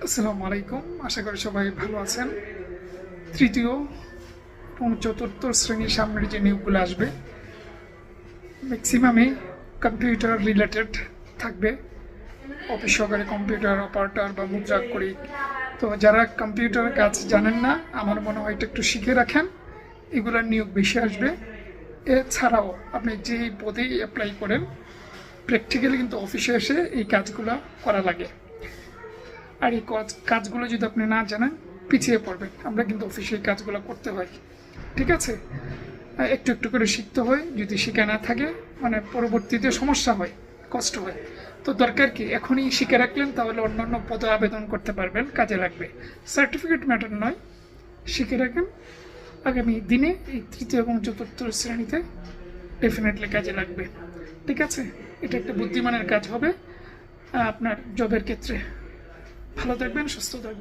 আসসালামু আলাইকুম। আশা করি সবাই ভালো আছেন। তৃতীয় এবং চতুর্থ শ্রেণীর সামনের যে নিয়োগগুলো আসবে ম্যাক্সিমামই কম্পিউটার রিলেটেড থাকবে। অফিস সহকারী, কম্পিউটার অপারেটর বা মুদ্রাক্ষরিক। তো যারা কম্পিউটারের কাজ জানেন না, আমার মনে হয় এটা একটু শিখে রাখেন, এগুলোর নিয়োগ বেশি আসবে। এছাড়াও আপনি যেই পদেই অ্যাপ্লাই করেন, প্র্যাকটিক্যালি কিন্তু অফিসে এসে এই কাজগুলো করা লাগে। আর এই কাজগুলো যদি আপনি না জানেন, পিছিয়ে পড়বেন। আমরা কিন্তু অফিসে এই কাজগুলো করতে হয়, ঠিক আছে? একটু একটু করে শিখতে হয়। যদি শিখে না থাকে মানে পরবর্তীতে সমস্যা হয়, কষ্ট হয়। তো দরকার কি, এখনই শিখে রাখলেন, তাহলে অন্যান্য পদে আবেদন করতে পারবেন, কাজে লাগবে। সার্টিফিকেট ম্যাটার নয়, শিখে রাখেন, আগামী দিনে এই তৃতীয় এবং চতুর্থ শ্রেণীতে ডেফিনেটলি কাজে লাগবে, ঠিক আছে? এটা একটা বুদ্ধিমানের কাজ হবে আপনার জবের ক্ষেত্রে। ভালো থাকবেন, সুস্থ থাকবেন।